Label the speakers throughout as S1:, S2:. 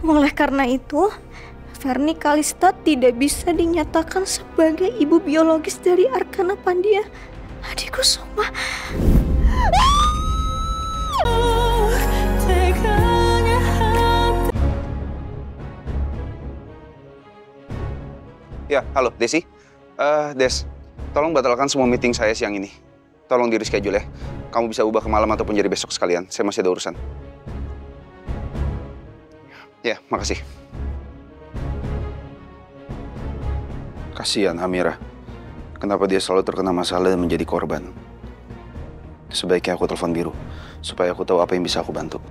S1: Oleh karena itu, Ferny Kalista tidak bisa dinyatakan sebagai ibu biologis dari Arkana Pandia, adikku Soma.
S2: Ya, halo, Desi. Des, tolong batalkan semua meeting saya siang ini. Tolong di reschedule ya. Kamu bisa ubah ke malam ataupun jadi besok sekalian. Saya masih ada urusan. Ya, makasih. Kasihan Amira. Kenapa dia selalu terkena masalah dan menjadi korban? Sebaiknya aku telepon Biru, supaya aku tahu apa yang bisa aku bantu.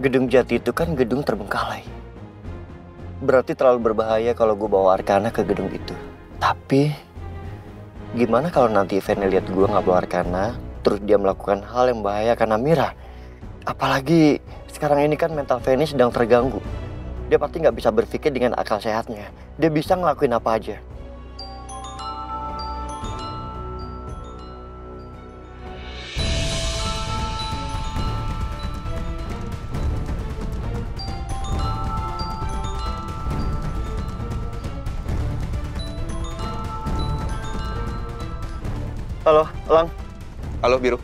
S3: Gedung Jati itu kan gedung terbengkalai. Berarti terlalu berbahaya kalau gue bawa Arkana ke gedung itu. Tapi, gimana kalau nanti Ferny lihat gue nggak bawa Arkana, terus dia melakukan hal yang membahayakan Amira? Apalagi sekarang ini kan mental Ferny sedang terganggu. Dia pasti nggak bisa berpikir dengan akal sehatnya. Dia bisa ngelakuin apa aja. Halo, Elang.
S2: Halo, Biru.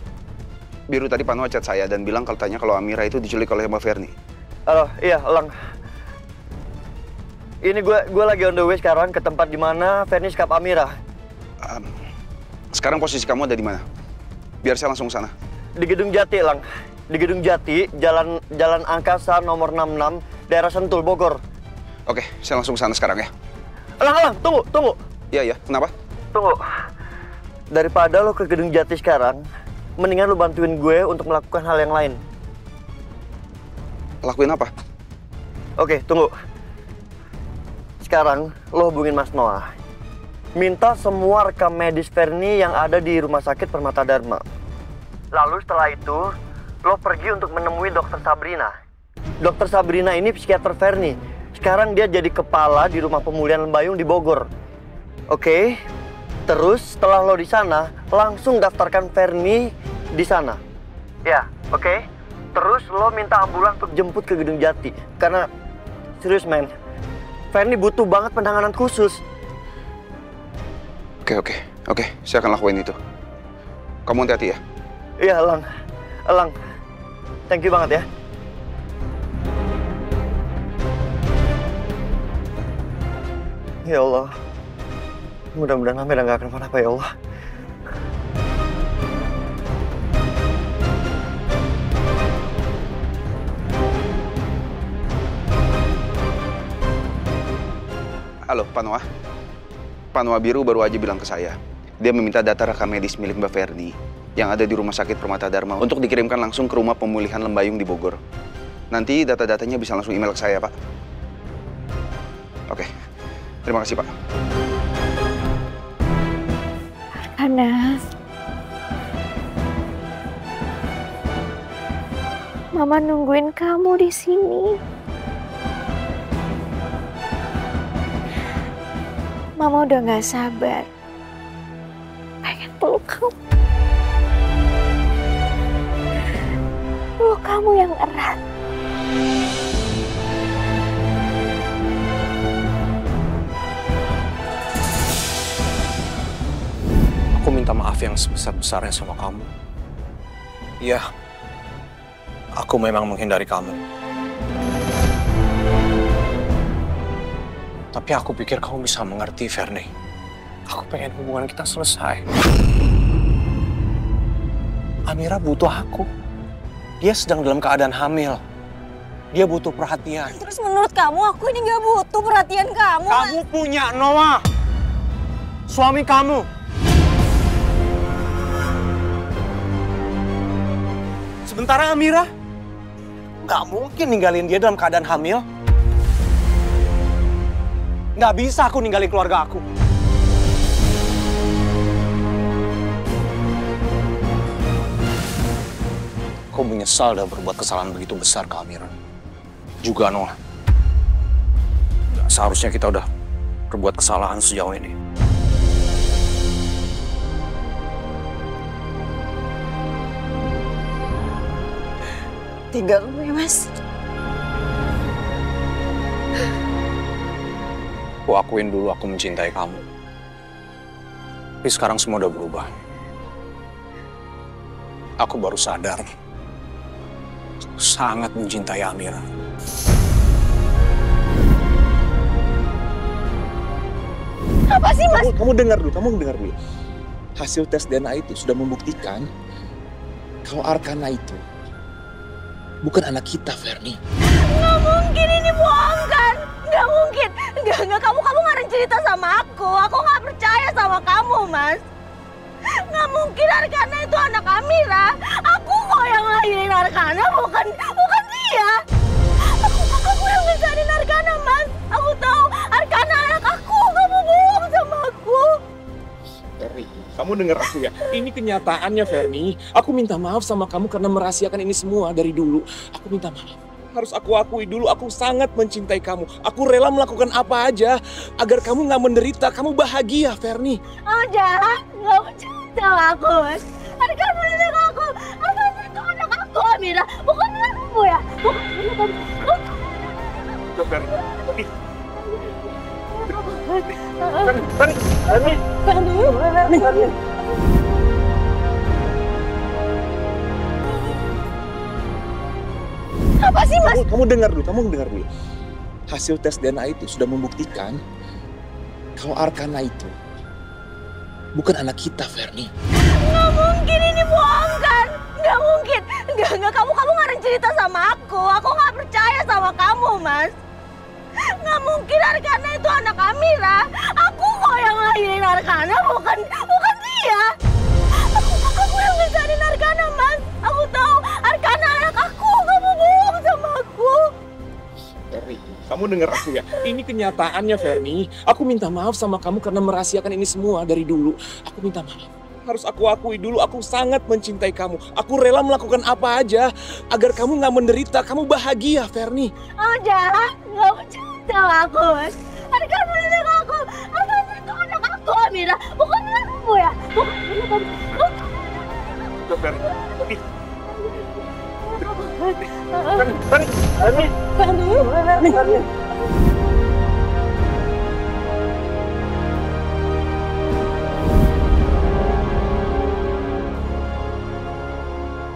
S2: Biru tadi Pano chat saya dan bilang kalau Amira itu diculik oleh Mbak Ferny.
S3: Halo, iya, Elang. Ini gue lagi on the way sekarang ke tempat di mana Ferny sekap Amira.
S2: Sekarang posisi kamu ada di mana? Biar saya langsung ke sana.
S3: Di Gedung Jati, Elang. Di Gedung Jati, Jalan Angkasa nomor 66, daerah Sentul, Bogor.
S2: Oke, saya langsung ke sana sekarang ya.
S3: Elang, tunggu.
S2: Iya, kenapa?
S3: Tunggu. Daripada lo ke Gedung Jati sekarang, mendingan lo bantuin gue untuk melakukan hal yang lain.
S2: Lakuin apa?
S3: Oke, tunggu. Sekarang lo hubungin Mas Noah. Minta semua rekam medis Ferny yang ada di Rumah Sakit Permata Dharma. Lalu setelah itu, lo pergi untuk menemui Dokter Sabrina. Dokter Sabrina ini psikiater Ferny. Sekarang dia jadi kepala di Rumah Pemulihan Lembayung di Bogor. Oke? Terus setelah lo di sana, langsung daftarkan Ferny di sana. Ya, oke? Terus lo minta ambulan untuk jemput ke Gedung Jati. Karena, serius men, Ferny butuh banget penanganan khusus.
S2: Oke, saya akan lakuin itu. Kamu hati-hati ya?
S3: Iya, Elang. Thank you banget ya. Ya Allah. Mudah-mudahan Amira nggak kenapa-napa ya Allah.
S2: Halo, Pak Noah Biru baru aja bilang ke saya. Dia meminta data rekam medis milik Mbak Ferny yang ada di Rumah Sakit Permata Dharma untuk dikirimkan langsung ke Rumah Pemulihan Lembayung di Bogor. Nanti data-datanya bisa langsung email ke saya, Pak. Oke, terima kasih, Pak.
S1: Arkana, Mama nungguin kamu di sini. Mama udah gak sabar. Pengen peluk kamu. Peluk kamu yang erat.
S4: Aku minta maaf yang sebesar-besarnya sama kamu. Iya, aku memang menghindari kamu. Tapi aku pikir kamu bisa mengerti, Ferny. Aku pengen hubungan kita selesai. Amira butuh aku. Dia sedang dalam keadaan hamil. Dia butuh perhatian.
S1: Terus menurut kamu aku ini gak butuh perhatian kamu?
S4: Kamu punya Noah. Suami kamu. Sementara Amira nggak mungkin ninggalin dia dalam keadaan hamil. Nggak bisa aku ninggalin keluarga aku. Kau menyesal dan berbuat kesalahan begitu besar ke Amira. Juga Noah. Seharusnya kita udah berbuat kesalahan sejauh ini.
S1: Tinggal gue, Mas.
S4: aku akuin dulu aku mencintai kamu. Tapi sekarang semua udah berubah. Aku baru sadar. Aku sangat mencintai Amira.
S1: Apa sih, Mas?
S5: Kamu dengar dulu. Hasil tes DNA itu sudah membuktikan kalau Arkana itu bukan anak kita, Ferni.
S1: Nggak mungkin, ini bohong kan? Nggak mungkin. Nggak, kamu nggak cerita sama aku. Aku nggak percaya sama kamu, Mas. Nggak mungkin Arkana itu anak Amira. Aku kok yang lahirin Arkana, bukan dia. Aku yang besarin Arkana, Mas. Aku tahu Arkana anak aku. Kamu bohong sama aku.
S5: Ferni, kamu dengar aku ya. Ini kenyataannya, Ferni. Aku minta maaf sama kamu karena merahasiakan ini semua dari dulu. Aku minta maaf. Harus aku akui dulu, aku sangat mencintai kamu. Aku rela melakukan apa aja agar kamu nggak menderita, kamu bahagia, Ferni.
S1: Oh, jahat. Nggak percaya sama aku, Mas. Arkana anak aku. Arkana itu anak aku, Amira. Bukan anak kamu ya? Bukan. Apa sih, Mas?
S5: Kamu dengar dulu. Hasil tes DNA itu sudah membuktikan kalau Arkana itu bukan anak kita, Ferni.
S1: Nggak mungkin, ini bohong kan? Nggak mungkin. Nggak, kamu nggak cerita sama aku. Aku nggak percaya sama kamu, Mas. Nggak mungkin Arkana itu anak Amira. Aku kok yang lahirin Arkana, bukan dia. Aku yang besarin Arkana, Mas. Aku tahu Arkana anak aku. Kamu bohong sama aku.
S5: Ferni, kamu dengar aku ya. Ini kenyataannya, Ferni. Aku minta maaf sama kamu karena merahasiakan ini semua dari dulu. Aku minta maaf. Harus aku akui dulu, aku sangat mencintai kamu. Aku rela melakukan apa aja agar kamu nggak menderita, kamu bahagia, Ferni.
S1: Oh, jahat. Nggak percaya sama aku, Mas. Arkana anak aku. Arkana itu anak aku, Amira. Bukan anak kamu ya? Bukan.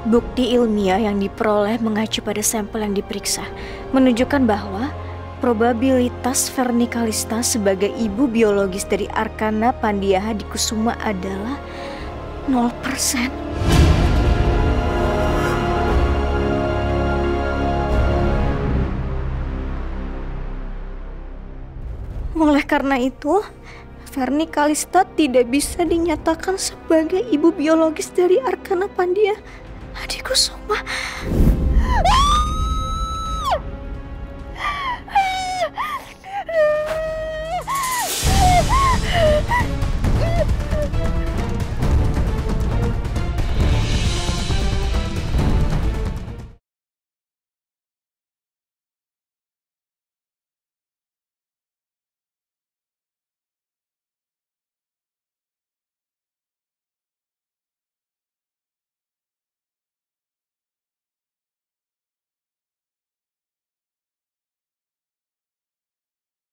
S1: Bukti ilmiah yang diperoleh mengacu pada sampel yang diperiksa menunjukkan bahwa probabilitas Ferni Kalista sebagai ibu biologis dari Arkana Pandiahadikusuma adalah 0%. Oleh karena itu, Ferni Kalista tidak bisa dinyatakan sebagai ibu biologis dari Arkana Pandiahadikusuma.